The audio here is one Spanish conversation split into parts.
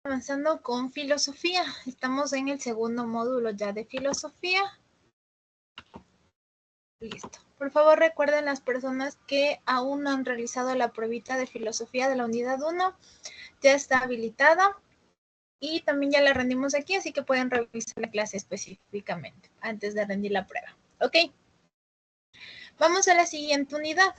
Avanzando con filosofía. Estamos en el segundo módulo ya de filosofía. Listo. Por favor, recuerden las personas que aún no han realizado la pruebita de filosofía de la unidad 1. Ya está habilitada y también ya la rendimos aquí, así que pueden revisar la clase específicamente antes de rendir la prueba. ¿Ok? Vamos a la siguiente unidad.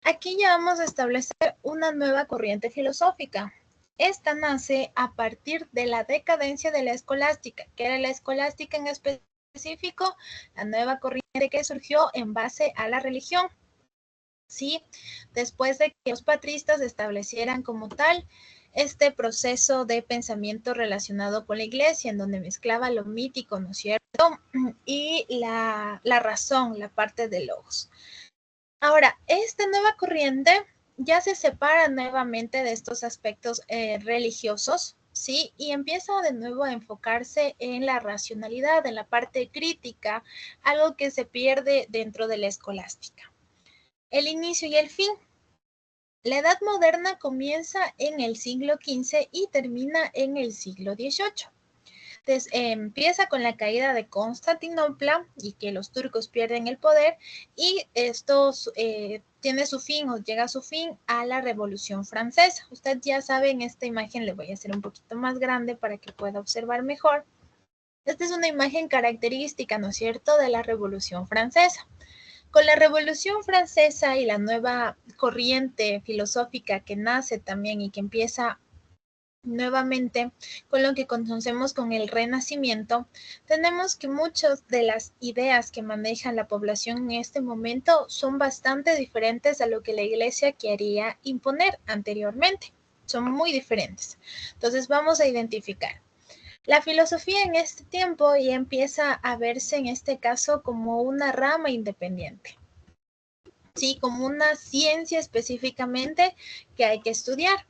Aquí ya vamos a establecer una nueva corriente filosófica. Esta nace a partir de la decadencia de la escolástica. ¿Qué era la escolástica en específico? La nueva corriente que surgió en base a la religión. ¿Sí? Después de que los patristas establecieran como tal este proceso de pensamiento relacionado con la iglesia, en donde mezclaba lo mítico, ¿no es cierto? Y la razón, la parte de logos. Ahora, esta nueva corriente ya se separa nuevamente de estos aspectos religiosos, ¿sí? Y empieza de nuevo a enfocarse en la racionalidad, en la parte crítica, algo que se pierde dentro de la escolástica. El inicio y el fin. La Edad Moderna comienza en el siglo XV y termina en el siglo XVIII. Entonces, empieza con la caída de Constantinopla y que los turcos pierden el poder, y esto tiene su fin o llega a su fin a la Revolución Francesa. Usted ya sabe, en esta imagen le voy a hacer un poquito más grande para que pueda observar mejor. Esta es una imagen característica, ¿no es cierto?, de la Revolución Francesa. Con la Revolución Francesa y la nueva corriente filosófica que nace también y que empieza nuevamente con lo que conocemos con el Renacimiento, tenemos que muchas de las ideas que maneja la población en este momento son bastante diferentes a lo que la Iglesia quería imponer anteriormente. Son muy diferentes. Entonces vamos a identificar. La filosofía en este tiempo ya empieza a verse en este caso como una rama independiente. Sí, como una ciencia específicamente que hay que estudiar.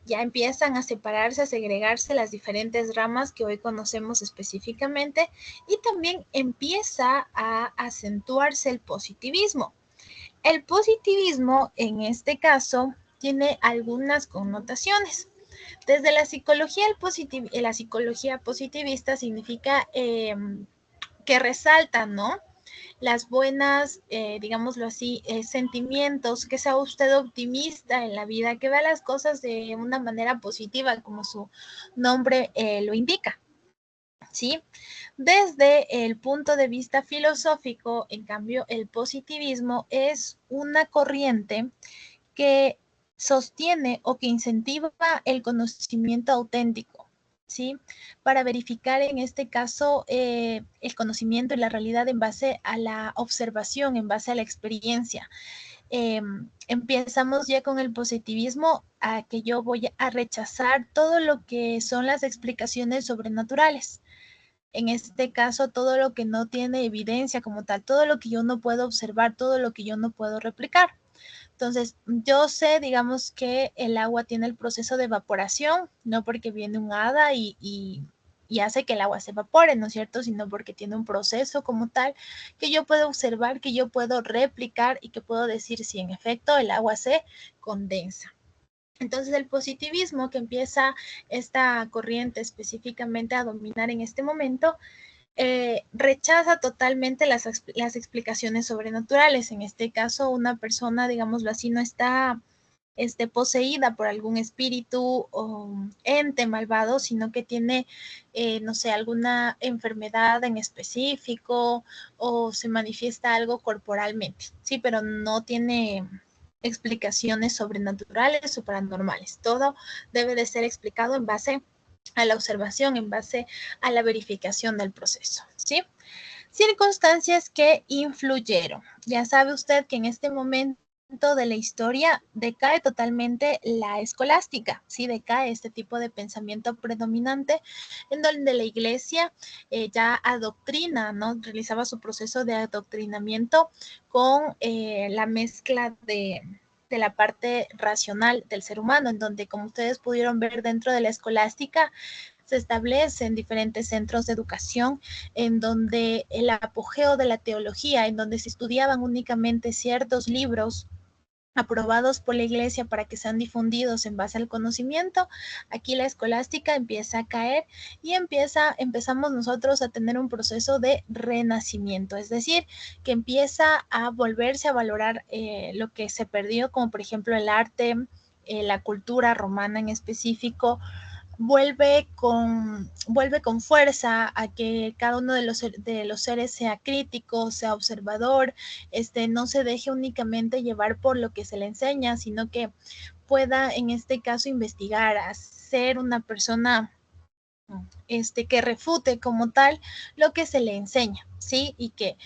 Ya empiezan a separarse, a segregarse las diferentes ramas que hoy conocemos específicamente, y también empieza a acentuarse el positivismo. El positivismo, en este caso, tiene algunas connotaciones. Desde la psicología, la psicología positivista significa que resalta, ¿no?, las buenas, digámoslo así, sentimientos, que sea usted optimista en la vida, que vea las cosas de una manera positiva, como su nombre lo indica, ¿sí? Desde el punto de vista filosófico, en cambio, el positivismo es una corriente que sostiene o que incentiva el conocimiento auténtico, ¿sí? Para verificar en este caso el conocimiento y la realidad en base a la observación, en base a la experiencia. Empezamos ya con el positivismo, a que yo voy a rechazar todo lo que son las explicaciones sobrenaturales. En este caso, todo lo que no tiene evidencia como tal, todo lo que yo no puedo observar, todo lo que yo no puedo replicar. Entonces, yo sé, digamos, que el agua tiene el proceso de evaporación, no porque viene un hada y hace que el agua se evapore, ¿no es cierto?, sino porque tiene un proceso como tal que yo puedo observar, que yo puedo replicar y que puedo decir si en efecto el agua se condensa. Entonces, el positivismo, que empieza esta corriente específicamente a dominar en este momento, rechaza totalmente las explicaciones sobrenaturales. En este caso, una persona, digámoslo así, no está poseída por algún espíritu o ente malvado, sino que tiene, no sé, alguna enfermedad en específico, o se manifiesta algo corporalmente, sí, pero no tiene explicaciones sobrenaturales o paranormales. Todo debe de ser explicado en base a la observación, en base a la verificación del proceso, ¿sí? Circunstancias que influyeron. Ya sabe usted que en este momento de la historia decae totalmente la escolástica, ¿sí? Decae este tipo de pensamiento predominante, en donde la iglesia ya adoctrina, ¿no? Realizaba su proceso de adoctrinamiento con la mezcla de la parte racional del ser humano, en donde, como ustedes pudieron ver dentro de la escolástica, se establecen diferentes centros de educación en donde el apogeo de la teología, en donde se estudiaban únicamente ciertos libros aprobados por la Iglesia para que sean difundidos en base al conocimiento, aquí la escolástica empieza a caer y empezamos nosotros a tener un proceso de renacimiento, es decir, que empieza a volverse a valorar lo que se perdió, como por ejemplo el arte, la cultura romana en específico, vuelve con fuerza a que cada uno de los seres sea crítico, sea observador, no se deje únicamente llevar por lo que se le enseña, sino que pueda en este caso investigar, a ser una persona que refute como tal lo que se le enseña, ¿sí? Y que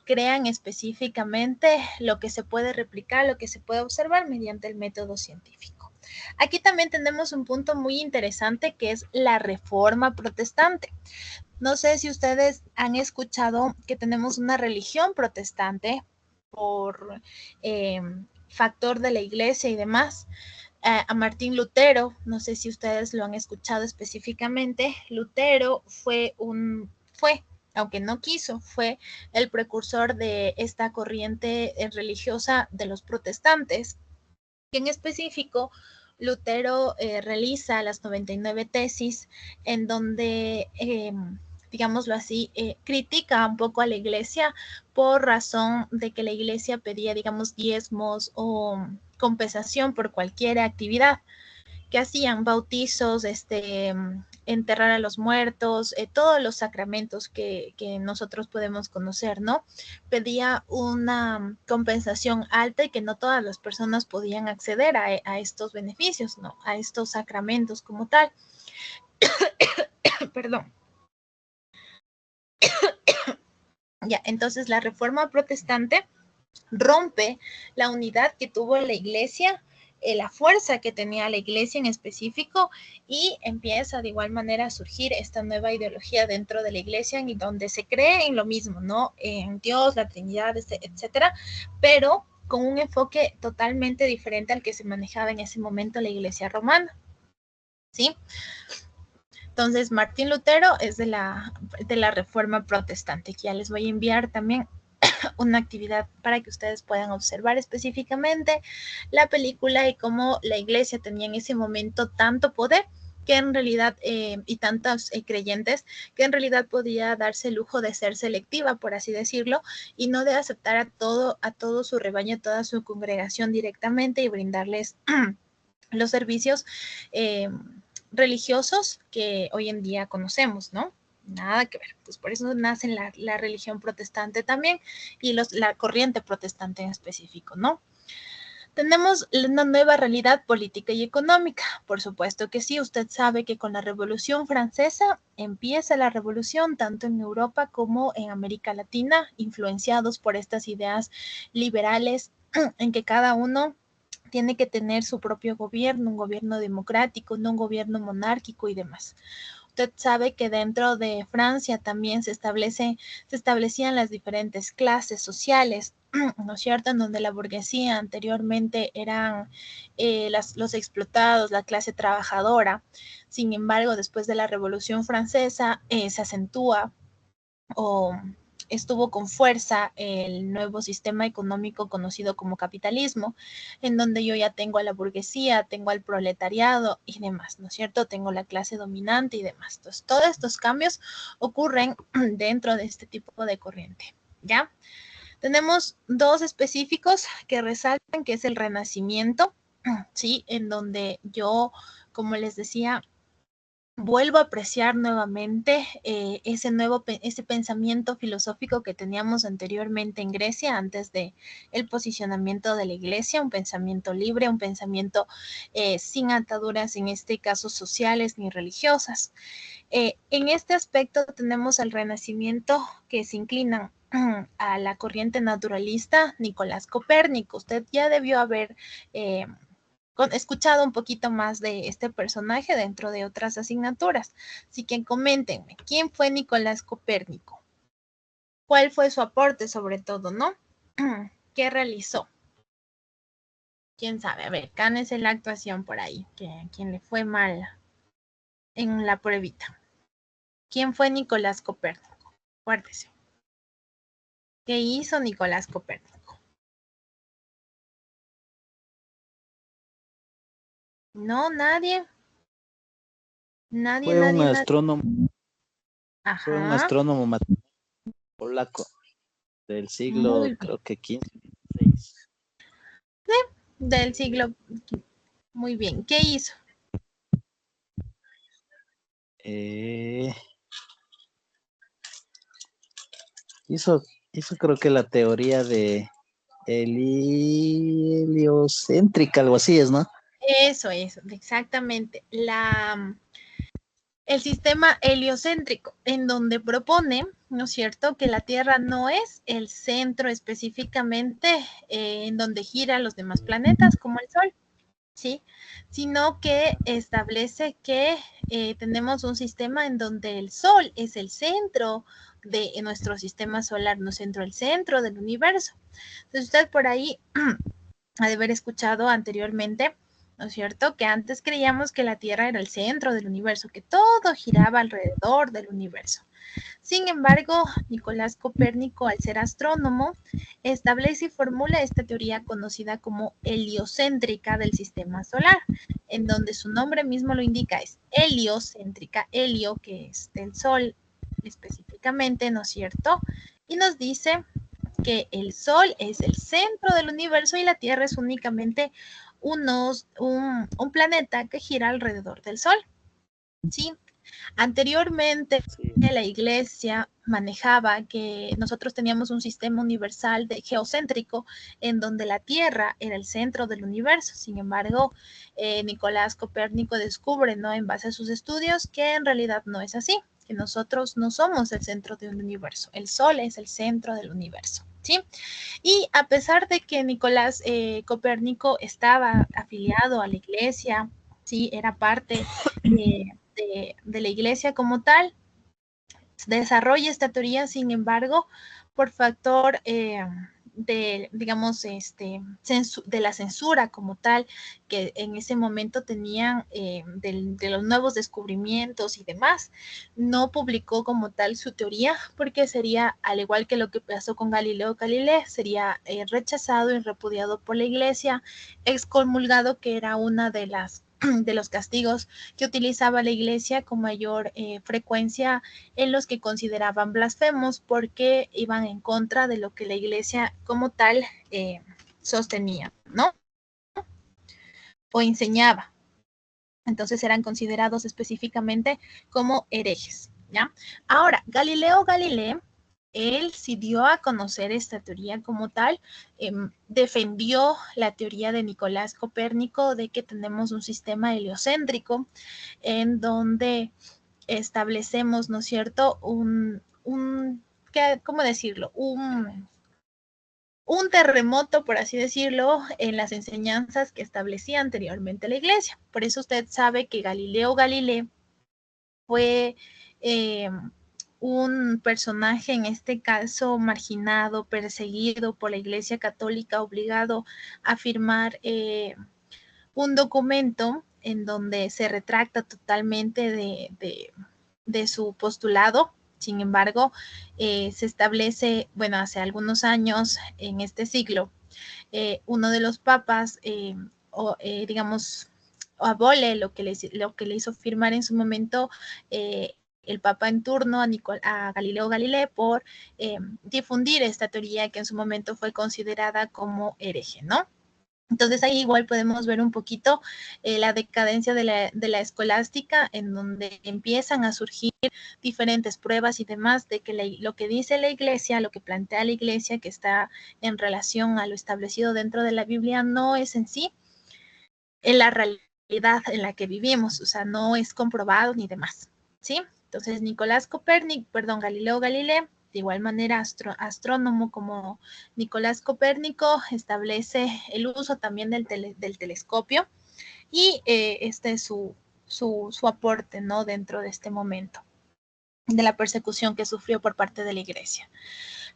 crean específicamente lo que se puede replicar, lo que se puede observar mediante el método científico. Aquí también tenemos un punto muy interesante que es la reforma protestante. No sé si ustedes han escuchado que tenemos una religión protestante por factor de la iglesia y demás. A Martín Lutero, no sé si ustedes lo han escuchado específicamente, Lutero fue, aunque no quiso, fue el precursor de esta corriente religiosa de los protestantes, que en específico Lutero realiza las 99 tesis en donde, digámoslo así, critica un poco a la iglesia por razón de que la iglesia pedía, digamos, diezmos o compensación por cualquier actividad que hacían, bautizos, enterrar a los muertos, todos los sacramentos que nosotros podemos conocer, ¿no? Pedía una compensación alta y que no todas las personas podían acceder a estos beneficios, ¿no? A estos sacramentos como tal. Perdón. Ya, entonces la reforma protestante rompe la unidad que tuvo la iglesia, la fuerza que tenía la iglesia en específico, y empieza de igual manera a surgir esta nueva ideología dentro de la iglesia en donde se cree en lo mismo, ¿no? En Dios, la Trinidad, etcétera, pero con un enfoque totalmente diferente al que se manejaba en ese momento la iglesia romana, ¿sí? Entonces, Martín Lutero es de la reforma protestante, que ya les voy a enviar también una actividad para que ustedes puedan observar específicamente la película y cómo la iglesia tenía en ese momento tanto poder que en realidad, y tantos creyentes, que en realidad podía darse el lujo de ser selectiva, por así decirlo, y no de aceptar a todo su rebaño, a toda su congregación directamente y brindarles los servicios religiosos que hoy en día conocemos, ¿no? Nada que ver. Pues por eso nace la religión protestante también y la corriente protestante en específico, ¿no? Tenemos una nueva realidad política y económica. Por supuesto que sí, usted sabe que con la Revolución Francesa empieza la revolución tanto en Europa como en América Latina, influenciados por estas ideas liberales en que cada uno tiene que tener su propio gobierno, un gobierno democrático, no un gobierno monárquico y demás. Usted sabe que dentro de Francia también se establecían las diferentes clases sociales, ¿no es cierto? En donde la burguesía anteriormente eran los explotados, la clase trabajadora. Sin embargo, después de la Revolución Francesa se acentúa o estuvo con fuerza el nuevo sistema económico conocido como capitalismo, en donde yo ya tengo a la burguesía, tengo al proletariado y demás, ¿no es cierto? Tengo la clase dominante y demás. Entonces, todos estos cambios ocurren dentro de este tipo de corriente, ¿ya? Tenemos dos específicos que resaltan, que es el Renacimiento, ¿sí? En donde yo, como les decía, vuelvo a apreciar nuevamente ese pensamiento filosófico que teníamos anteriormente en Grecia, antes de el posicionamiento de la iglesia, un pensamiento libre, un pensamiento sin ataduras, en este caso sociales ni religiosas. En este aspecto tenemos el Renacimiento que se inclina a la corriente naturalista Nicolás Copérnico. Usted ya debió haber escuchado un poquito más de este personaje dentro de otras asignaturas. Así que coméntenme, ¿quién fue Nicolás Copérnico? ¿Cuál fue su aporte sobre todo, no? ¿Qué realizó? ¿Quién sabe? A ver, gánese la actuación por ahí, que a quien le fue mal en la pruebita. ¿Quién fue Nicolás Copérnico? Guárdese. ¿Qué hizo Nicolás Copérnico? No, nadie. Nadie, Fue un nadie, nadie. astrónomo, Ajá, matemático polaco del siglo, muy bien. creo que 15, 16. Del siglo. Muy bien. ¿Qué hizo? Eh, hizo, hizo creo que la teoría de heliocéntrica, algo así es, ¿no? Eso, exactamente. El sistema heliocéntrico, en donde propone, ¿no es cierto?, que la Tierra no es el centro específicamente en donde giran los demás planetas, como el Sol, ¿sí? Sino que establece que tenemos un sistema en donde el Sol es el centro de nuestro sistema solar, no centro, el centro del universo. Entonces usted por ahí ha de haber escuchado anteriormente, ¿no es cierto?, que antes creíamos que la Tierra era el centro del universo, que todo giraba alrededor del universo. Sin embargo, Nicolás Copérnico, al ser astrónomo, establece y formula esta teoría conocida como heliocéntrica del sistema solar, en donde su nombre mismo lo indica, es heliocéntrica, helio, que es del Sol específicamente, ¿no es cierto? Y nos dice que el Sol es el centro del universo y la Tierra es únicamente un planeta que gira alrededor del Sol. ¿Sí? Anteriormente Sí. la iglesia manejaba que nosotros teníamos un sistema universal de geocéntrico en donde la Tierra era el centro del universo. Sin embargo, Nicolás Copérnico descubre, ¿no?, en base a sus estudios, que en realidad no es así, que nosotros no somos el centro del universo, el Sol es el centro del universo. ¿Sí? Y a pesar de que Nicolás Copérnico estaba afiliado a la iglesia, sí, era parte de la iglesia como tal, desarrolla esta teoría, sin embargo, por factor digamos, de la censura como tal, que en ese momento tenían de los nuevos descubrimientos y demás, no publicó como tal su teoría, porque sería, al igual que lo que pasó con Galileo Galilei, sería rechazado y repudiado por la iglesia, excomulgado, que era una de los castigos que utilizaba la iglesia con mayor frecuencia en los que consideraban blasfemos porque iban en contra de lo que la iglesia como tal sostenía, ¿no? O enseñaba. Entonces eran considerados específicamente como herejes, ¿ya? Ahora, Galileo Galilei, él sí dio a conocer esta teoría como tal, defendió la teoría de Nicolás Copérnico de que tenemos un sistema heliocéntrico en donde establecemos, ¿no es cierto?, ¿cómo decirlo? Un terremoto, por así decirlo, en las enseñanzas que establecía anteriormente la iglesia. Por eso usted sabe que Galileo Galilei fue eh, un personaje, en este caso, marginado, perseguido por la iglesia católica, obligado a firmar un documento en donde se retracta totalmente de su postulado. Sin embargo, se establece, bueno, hace algunos años, en este siglo, uno de los papas, digamos, abole lo que le hizo firmar en su momento el papa en turno a Galileo Galilei por difundir esta teoría que en su momento fue considerada como hereje, ¿no? Entonces ahí igual podemos ver un poquito la decadencia de la escolástica, en donde empiezan a surgir diferentes pruebas y demás de que lo que dice la iglesia, lo que plantea la iglesia, que está en relación a lo establecido dentro de la Biblia, no es en sí en la realidad en la que vivimos, o sea, no es comprobado ni demás, ¿sí? Entonces Galileo Galilei, de igual manera astrónomo como Nicolás Copérnico, establece el uso también del telescopio y este es su aporte, ¿no?, dentro de este momento de la persecución que sufrió por parte de la iglesia.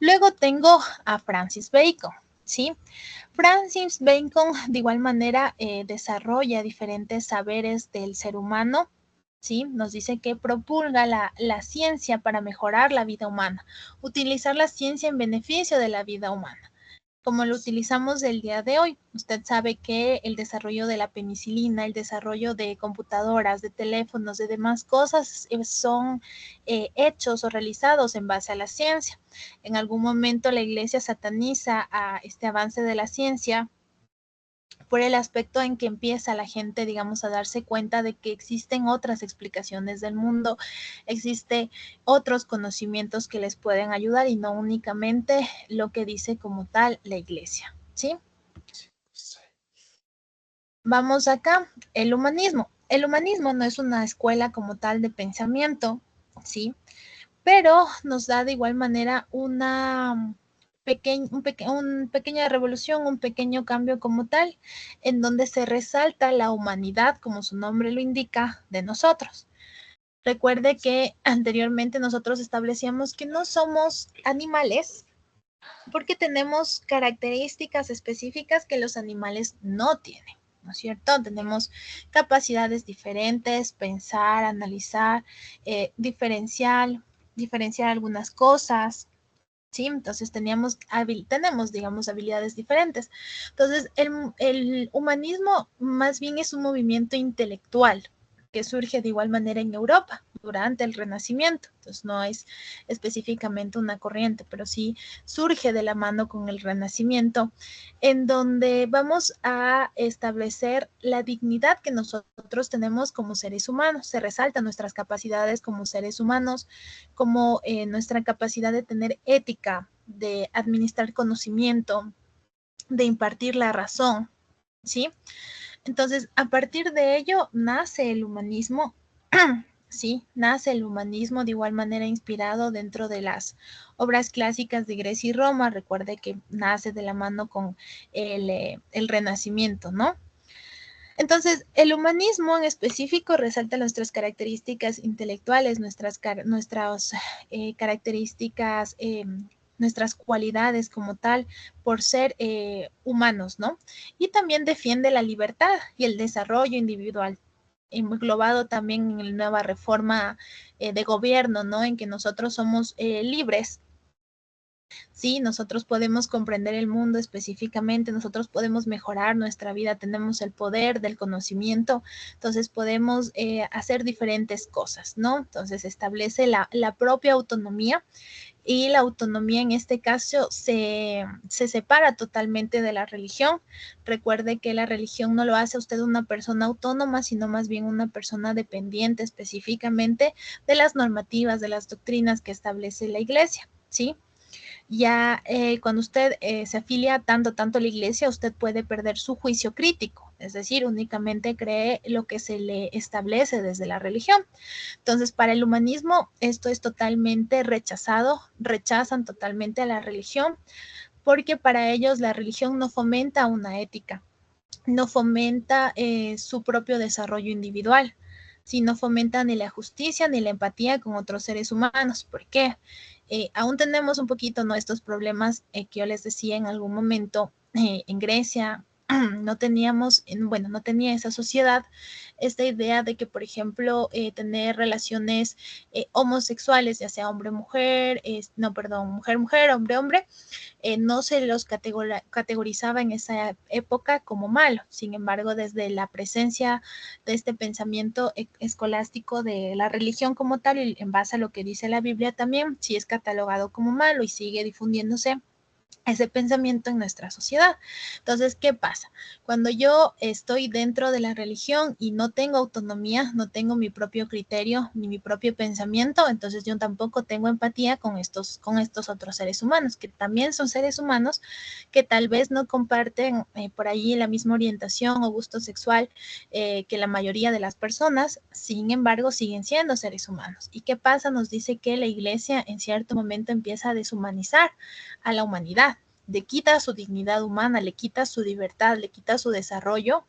Luego tengo a Francis Bacon, ¿sí? Francis Bacon de igual manera desarrolla diferentes saberes del ser humano, ¿sí? Nos dice que propulga la ciencia para mejorar la vida humana, utilizar la ciencia en beneficio de la vida humana. como lo utilizamos el día de hoy. Usted sabe que el desarrollo de la penicilina, el desarrollo de computadoras, de teléfonos, de demás cosas son hechos o realizados en base a la ciencia. En algún momento la iglesia sataniza a este avance de la ciencia por el aspecto en que empieza la gente, digamos, a darse cuenta de que existen otras explicaciones del mundo, existen otros conocimientos que les pueden ayudar y no únicamente lo que dice como tal la iglesia, ¿sí? Vamos acá, el humanismo. El humanismo no es una escuela como tal de pensamiento, ¿sí? Pero nos da de igual manera una pequeña revolución, un pequeño cambio como tal, en donde se resalta la humanidad, como su nombre lo indica, de nosotros. Recuerde que anteriormente nosotros establecíamos que no somos animales porque tenemos características específicas que los animales no tienen, ¿no es cierto? Tenemos capacidades diferentes, pensar, analizar, diferenciar algunas cosas, ¿sí? Entonces tenemos, digamos, habilidades diferentes. Entonces, el humanismo más bien es un movimiento intelectual que surge de igual manera en Europa durante el Renacimiento. Entonces, no es específicamente una corriente, pero sí surge de la mano con el Renacimiento, en donde vamos a establecer la dignidad que nosotros tenemos como seres humanos. Se resaltan nuestras capacidades como seres humanos, como nuestra capacidad de tener ética, de administrar conocimiento, de impartir la razón, ¿sí? Entonces, a partir de ello nace el humanismo, ¿sí? Nace el humanismo de igual manera inspirado dentro de las obras clásicas de Grecia y Roma. Recuerde que nace de la mano con el Renacimiento, ¿no? Entonces, el humanismo en específico resalta nuestras características intelectuales, nuestras características, nuestras cualidades como tal, por ser humanos, ¿no? Y también defiende la libertad y el desarrollo individual, englobado también en la nueva reforma de gobierno, ¿no? En que nosotros somos libres. Sí, nosotros podemos comprender el mundo específicamente, nosotros podemos mejorar nuestra vida, tenemos el poder del conocimiento, entonces podemos hacer diferentes cosas, ¿no? Entonces establece la propia autonomía y la autonomía en este caso se separa totalmente de la religión. Recuerde que la religión no lo hace a usted una persona autónoma, sino más bien una persona dependiente específicamente de las normativas, de las doctrinas que establece la iglesia, ¿sí? Ya cuando usted se afilia tanto a la iglesia, usted puede perder su juicio crítico, es decir, únicamente cree lo que se le establece desde la religión. Entonces, para el humanismo, esto es totalmente rechazado, rechazan totalmente a la religión, porque para ellos la religión no fomenta una ética, no fomenta su propio desarrollo individual, sino fomenta ni la justicia ni la empatía con otros seres humanos. ¿Por qué? Aún tenemos un poquito nuestros problemas que yo les decía en algún momento en Grecia. No teníamos, bueno, no tenía esa sociedad esta idea de que, por ejemplo, tener relaciones homosexuales, ya sea hombre-mujer, no, perdón, mujer-mujer, hombre-hombre, no se los categorizaba en esa época como malo. Sin embargo, desde la presencia de este pensamiento escolástico de la religión como tal, y en base a lo que dice la Biblia también, sí es catalogado como malo y sigue difundiéndose ese pensamiento en nuestra sociedad. Entonces, ¿qué pasa? Cuando yo estoy dentro de la religión y no tengo autonomía, no tengo mi propio criterio ni mi propio pensamiento, entonces yo tampoco tengo empatía con estos otros seres humanos, que también son seres humanos que tal vez no comparten por ahí la misma orientación o gusto sexual que la mayoría de las personas, sin embargo, siguen siendo seres humanos. ¿Y qué pasa? Nos dice que la iglesia en cierto momento empieza a deshumanizar a la humanidad, le quita su dignidad humana, le quita su libertad, le quita su desarrollo,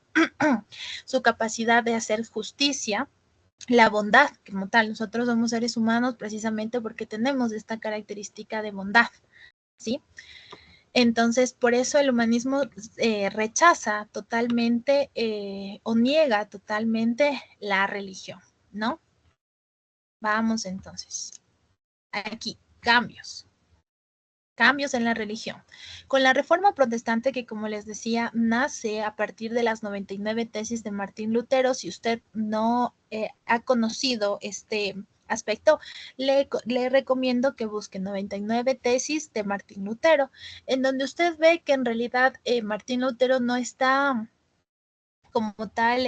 su capacidad de hacer justicia, la bondad como tal. Nosotros somos seres humanos precisamente porque tenemos esta característica de bondad, ¿sí? Entonces, por eso el humanismo rechaza totalmente o niega totalmente la religión, ¿no? Vamos entonces. Aquí, cambios. cambios en la religión. Con la Reforma Protestante, que como les decía, nace a partir de las 99 tesis de Martín Lutero, si usted no ha conocido este aspecto, le recomiendo que busque 99 tesis de Martín Lutero, en donde usted ve que en realidad Martín Lutero no está como tal,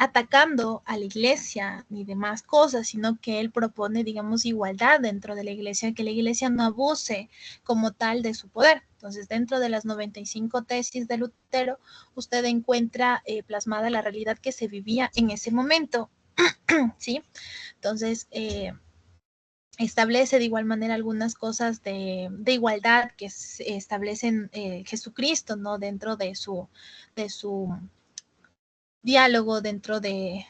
atacando a la iglesia ni demás cosas, sino que él propone, digamos, igualdad dentro de la iglesia, que la iglesia no abuse como tal de su poder. Entonces, dentro de las 95 tesis de Lutero, usted encuentra plasmada la realidad que se vivía en ese momento, ¿sí? Entonces, establece de igual manera algunas cosas de igualdad que establecen Jesucristo, ¿no? Dentro de su diálogo, dentro de,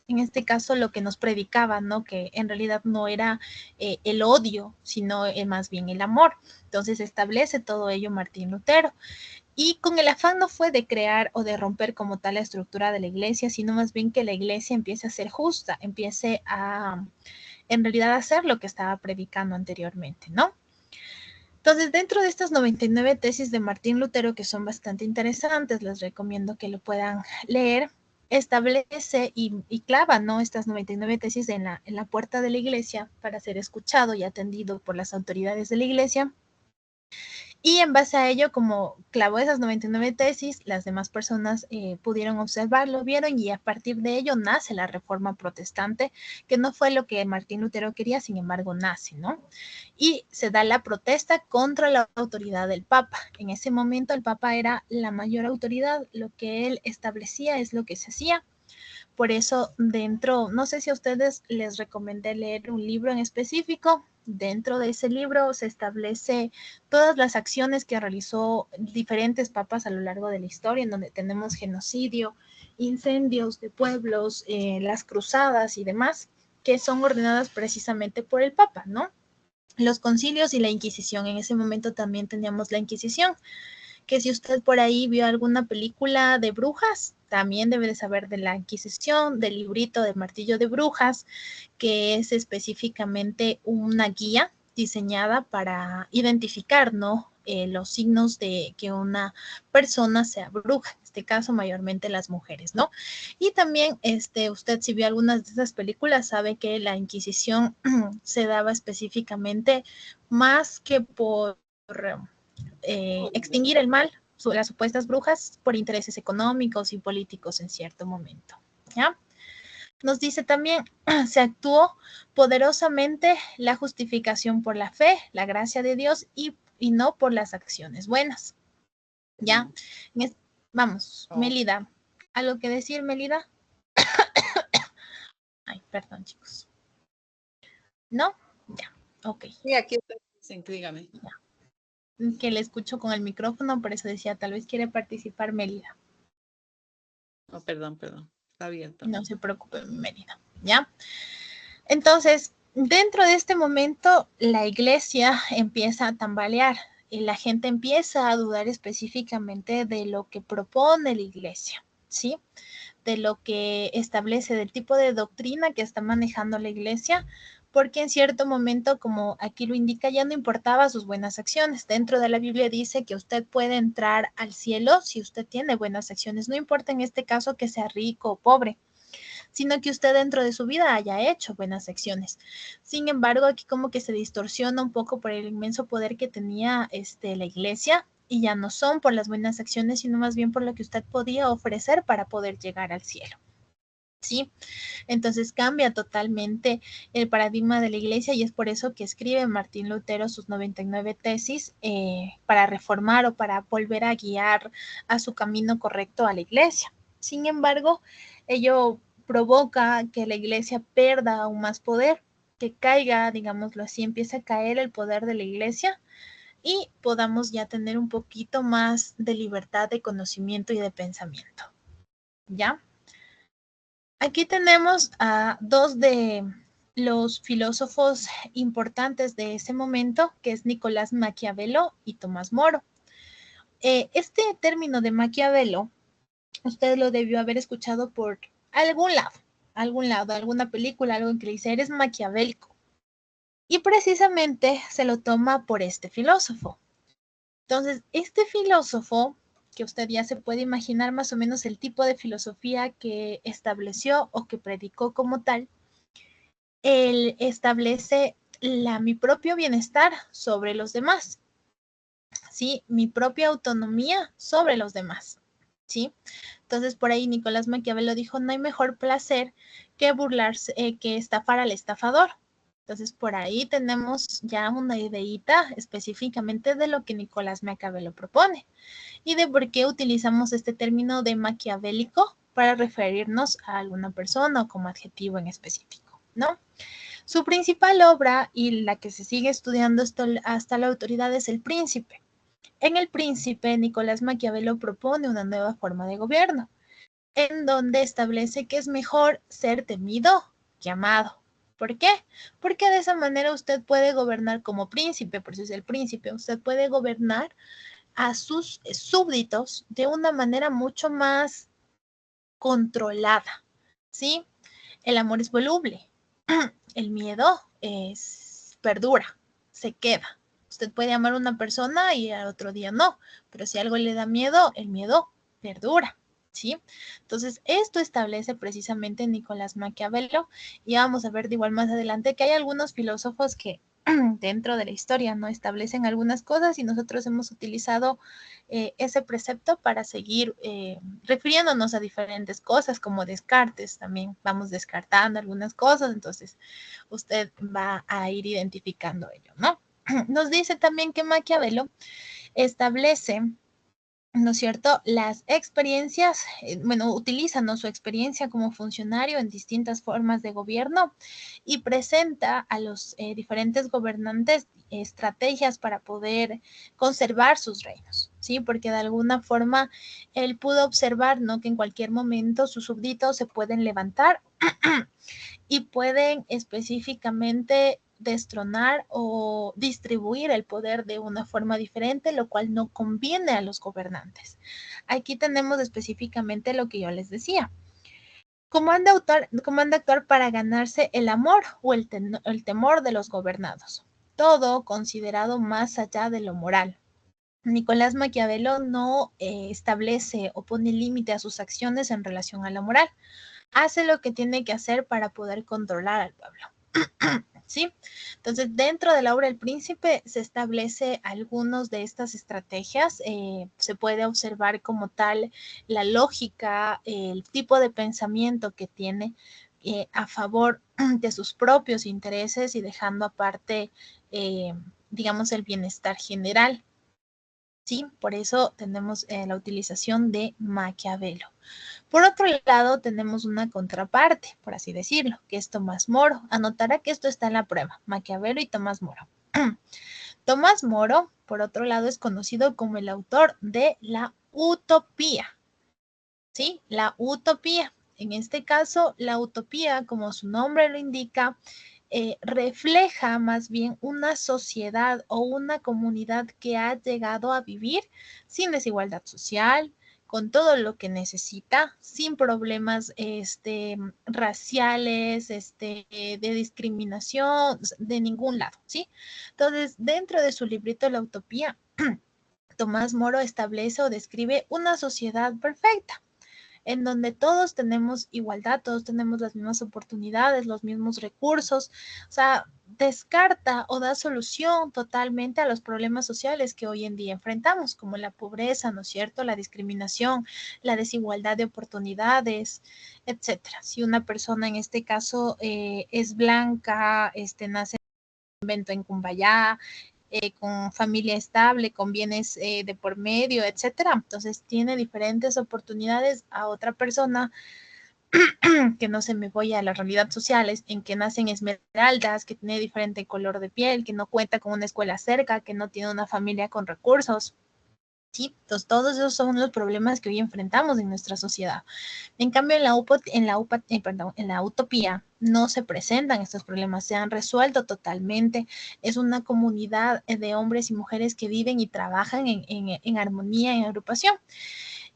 en este caso, lo que nos predicaba, ¿no? Que en realidad no era el odio, sino más bien el amor. Entonces establece todo ello Martín Lutero. Y con el afán no fue de crear o de romper como tal la estructura de la iglesia, sino más bien que la iglesia empiece a ser justa, empiece a, en realidad, a hacer lo que estaba predicando anteriormente, ¿no? Entonces, dentro de estas 99 tesis de Martín Lutero, que son bastante interesantes, les recomiendo que lo puedan leer, establece y clava, ¿no? Estas 99 tesis en la puerta de la iglesia para ser escuchado y atendido por las autoridades de la iglesia. Y en base a ello, como clavó esas 99 tesis, las demás personas pudieron observarlo, vieron, y a partir de ello nace la Reforma Protestante, que no fue lo que Martín Lutero quería, sin embargo nace, ¿no? Y se da la protesta contra la autoridad del Papa. En ese momento el Papa era la mayor autoridad, lo que él establecía es lo que se hacía. Por eso dentro, no sé si a ustedes les recomendé leer un libro en específico. Dentro de ese libro se establece todas las acciones que realizó diferentes papas a lo largo de la historia, en donde tenemos genocidio, incendios de pueblos, las cruzadas y demás, que son ordenadas precisamente por el Papa, ¿no? Los concilios y la Inquisición. En ese momento también teníamos la Inquisición, que si usted por ahí vio alguna película de brujas, también debe de saber de la Inquisición, del librito de Martillo de Brujas, que es específicamente una guía diseñada para identificar, ¿no? Los signos de que una persona sea bruja, en este caso mayormente las mujeres, ¿no? Y también, usted si vio algunas de esas películas, sabe que la Inquisición se daba específicamente más que por extinguir el mal, las supuestas brujas, por intereses económicos y políticos en cierto momento, ¿ya? Nos dice también, se actuó poderosamente la justificación por la fe, la gracia de Dios y no por las acciones buenas, ¿ya? Vamos, Melida, ¿algo que decir, Melida? Ay, perdón, chicos. ¿No? Ya, ok. Sí, aquí estoy, dígame. Ya. Que le escucho con el micrófono, por eso decía, tal vez quiere participar Melida. Oh, perdón, está abierto. No se preocupe, Melida, ¿ya? Entonces, dentro de este momento, la iglesia empieza a tambalear y la gente empieza a dudar específicamente de lo que propone la iglesia, ¿sí? De lo que establece, del tipo de doctrina que está manejando la iglesia, porque en cierto momento, como aquí lo indica, ya no importaba sus buenas acciones. Dentro de la Biblia dice que usted puede entrar al cielo si usted tiene buenas acciones, no importa en este caso que sea rico o pobre, sino que usted dentro de su vida haya hecho buenas acciones. Sin embargo, aquí como que se distorsiona un poco por el inmenso poder que tenía la iglesia, y ya no son por las buenas acciones, sino más bien por lo que usted podía ofrecer para poder llegar al cielo. ¿Sí? Entonces cambia totalmente el paradigma de la iglesia, y es por eso que escribe Martín Lutero sus 99 tesis para reformar o para volver a guiar a su camino correcto a la iglesia. Sin embargo, ello provoca que la iglesia pierda aún más poder, que caiga, digámoslo así, empieza a caer el poder de la iglesia y podamos ya tener un poquito más de libertad de conocimiento y de pensamiento. ¿Ya? Aquí tenemos a dos de los filósofos importantes de ese momento, que es Nicolás Maquiavelo y Tomás Moro. Este término de Maquiavelo, usted lo debió haber escuchado por algún lado, alguna película, algo en que le dice, eres maquiavélico. Y precisamente se lo toma por este filósofo. Entonces, este filósofo, que usted ya se puede imaginar más o menos el tipo de filosofía que estableció o que predicó como tal, él establece mi propio bienestar sobre los demás, ¿sí? Mi propia autonomía sobre los demás, ¿sí? Entonces, por ahí Nicolás Maquiavelo dijo, no hay mejor placer que burlarse, que estafar al estafador. Entonces, por ahí tenemos ya una ideita específicamente de lo que Nicolás Maquiavelo propone y de por qué utilizamos este término de maquiavélico para referirnos a alguna persona o como adjetivo en específico, ¿no? Su principal obra y la que se sigue estudiando hasta la autoridad es El Príncipe. En El Príncipe, Nicolás Maquiavelo propone una nueva forma de gobierno, en donde establece que es mejor ser temido que amado. ¿Por qué? Porque de esa manera usted puede gobernar como príncipe, por eso es el príncipe, usted puede gobernar a sus súbditos de una manera mucho más controlada, ¿sí? El amor es voluble, el miedo perdura, se queda. Usted puede amar a una persona y al otro día no, pero si algo le da miedo, el miedo perdura, ¿sí? Entonces, esto establece precisamente Nicolás Maquiavelo y vamos a ver de igual más adelante que hay algunos filósofos que dentro de la historia no establecen algunas cosas y nosotros hemos utilizado ese precepto para seguir refiriéndonos a diferentes cosas como Descartes, también vamos descartando algunas cosas, entonces usted va a ir identificando ello, ¿no? Nos dice también que Maquiavelo establece, ¿no es cierto?, las experiencias, bueno, utiliza, ¿no?, su experiencia como funcionario en distintas formas de gobierno y presenta a los diferentes gobernantes estrategias para poder conservar sus reinos, ¿sí? Porque de alguna forma él pudo observar, ¿no?, que en cualquier momento sus súbditos se pueden levantar y pueden específicamente destronar o distribuir el poder de una forma diferente, lo cual no conviene a los gobernantes. Aquí tenemos específicamente lo que yo les decía. ¿Cómo han de actuar para ganarse el amor o el temor de los gobernados? Todo considerado más allá de lo moral. Nicolás Maquiavelo no establece o pone límite a sus acciones en relación a la moral. Hace lo que tiene que hacer para poder controlar al pueblo. ¿Sí? Entonces, dentro de la obra El Príncipe se establece algunas de estas estrategias. Se puede observar como tal la lógica, el tipo de pensamiento que tiene a favor de sus propios intereses y dejando aparte, digamos, el bienestar general. ¿Sí? Por eso tenemos la utilización de Maquiavelo. Por otro lado, tenemos una contraparte, por así decirlo, que es Tomás Moro. Anotará que esto está en la prueba, Maquiavelo y Tomás Moro. Tomás Moro, por otro lado, es conocido como el autor de la utopía. ¿Sí? La utopía. En este caso, la utopía, como su nombre lo indica, refleja más bien una sociedad o una comunidad que ha llegado a vivir sin desigualdad social, con todo lo que necesita, sin problemas raciales, de discriminación, de ningún lado, ¿sí? Entonces, dentro de su librito La Utopía, Tomás Moro establece o describe una sociedad perfecta en donde todos tenemos igualdad, todos tenemos las mismas oportunidades, los mismos recursos, o sea, descarta o da solución totalmente a los problemas sociales que hoy en día enfrentamos, como la pobreza, ¿no es cierto?, la discriminación, la desigualdad de oportunidades, etcétera. Si una persona en este caso es blanca, nace en Cumbayá, con familia estable, con bienes de por medio, etcétera. Entonces tiene diferentes oportunidades a otra persona que no se me voy a las realidades sociales, en que nacen esmeraldas, que tiene diferente color de piel, que no cuenta con una escuela cerca, que no tiene una familia con recursos. Sí, entonces todos esos son los problemas que hoy enfrentamos en nuestra sociedad. En cambio, en la utopía no se presentan estos problemas, se han resuelto totalmente. Es una comunidad de hombres y mujeres que viven y trabajan en armonía, en agrupación.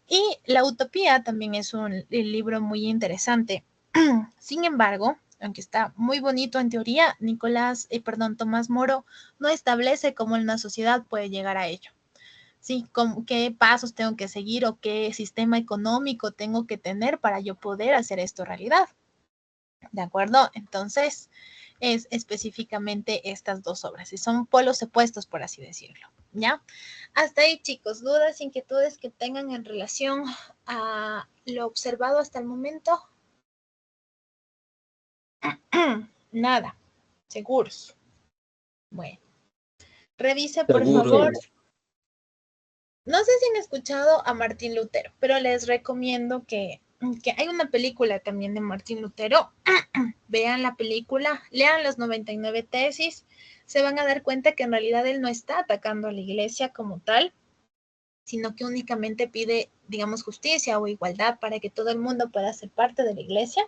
Y la utopía también es un libro muy interesante. Sin embargo, aunque está muy bonito en teoría, Tomás Moro no establece cómo una sociedad puede llegar a ello. Sí, qué pasos tengo que seguir o qué sistema económico tengo que tener para yo poder hacer esto realidad. ¿De acuerdo? Entonces, es específicamente estas dos obras y son polos opuestos, por así decirlo. ¿Ya? Hasta ahí, chicos, dudas, inquietudes que tengan en relación a lo observado hasta el momento. Nada, seguros. Bueno, revise por Seguro. favor. No sé si han escuchado a Martín Lutero, pero les recomiendo que hay una película también de Martín Lutero. Vean la película, lean las 99 tesis, se van a dar cuenta que en realidad él no está atacando a la iglesia como tal, sino que únicamente pide, digamos, justicia o igualdad para que todo el mundo pueda ser parte de la iglesia.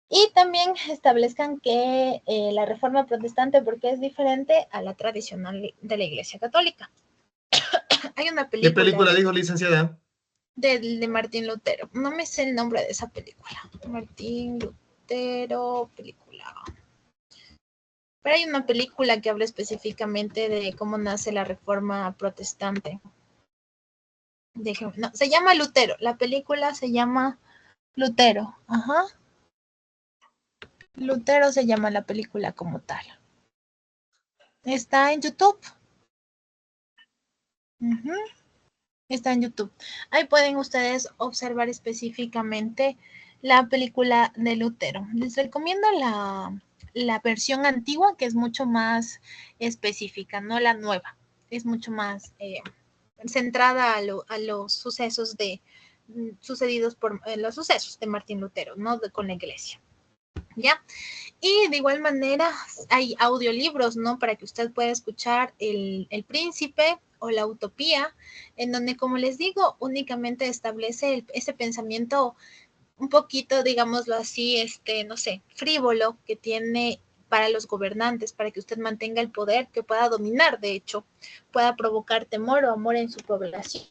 Y también establezcan que la reforma protestante, porque es diferente a la tradicional de la iglesia católica. Hay una película. ¿Qué película dijo, licenciada? De Martín Lutero. No me sé el nombre de esa película. Martín Lutero, película. Pero hay una película que habla específicamente de cómo nace la reforma protestante. No, se llama Lutero. La película se llama Lutero. Ajá. Lutero se llama la película como tal. Está en YouTube. Está en YouTube. Ahí pueden ustedes observar específicamente la película de Lutero. Les recomiendo la versión antigua, que es mucho más específica, no la nueva. Es mucho más centrada a los sucesos sucedidos por los sucesos de Martín Lutero, no con la iglesia. ¿Ya? Y de igual manera hay audiolibros, ¿no? Para que usted pueda escuchar El Príncipe o La Utopía, en donde, como les digo, únicamente establece ese pensamiento un poquito, digámoslo así, no sé, frívolo que tiene para los gobernantes, para que usted mantenga el poder, que pueda dominar, de hecho, pueda provocar temor o amor en su población.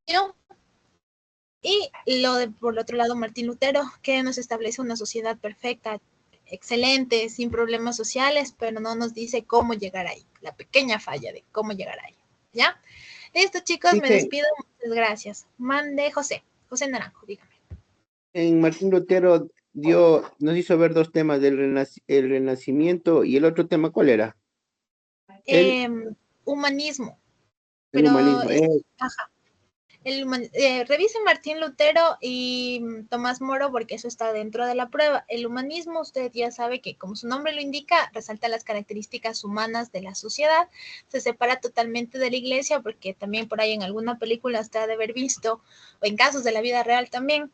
Y por el otro lado, Martín Lutero, que nos establece una sociedad perfecta, excelente, sin problemas sociales, pero no nos dice cómo llegar ahí, la pequeña falla de cómo llegar ahí, ¿ya? Listo, chicos, me despido, muchas gracias. Mande José Naranjo, dígame. En Martín Lutero nos hizo ver dos temas, el renacimiento y el otro tema, ¿cuál era? Humanismo. El humanismo. Ajá. Revisen Martín Lutero y Tomás Moro porque eso está dentro de la prueba. El humanismo, usted ya sabe que como su nombre lo indica, resalta las características humanas de la sociedad, se separa totalmente de la iglesia porque también por ahí en alguna película usted ha de haber visto, o en casos de la vida real también,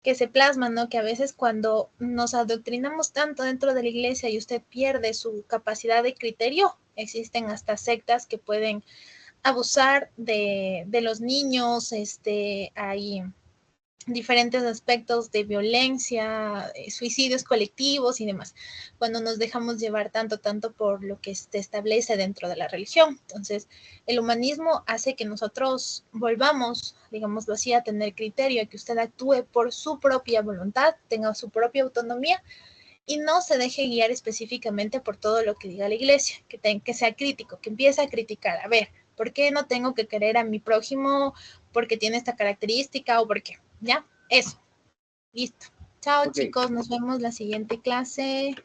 que se plasman, ¿no? Que a veces cuando nos adoctrinamos tanto dentro de la iglesia y usted pierde su capacidad de criterio, existen hasta sectas que pueden abusar de los niños, hay diferentes aspectos de violencia, suicidios colectivos y demás, cuando nos dejamos llevar tanto por lo que se establece dentro de la religión. Entonces, el humanismo hace que nosotros volvamos, digámoslo así, a tener criterio, a que usted actúe por su propia voluntad, tenga su propia autonomía y no se deje guiar específicamente por todo lo que diga la iglesia, que sea crítico, que empiece a criticar, a ver, ¿por qué no tengo que querer a mi prójimo porque tiene esta característica o por qué? ¿Ya? Eso. Listo. Chao, chicos. Nos vemos la siguiente clase.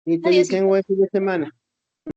Y tengo buen fin de semana.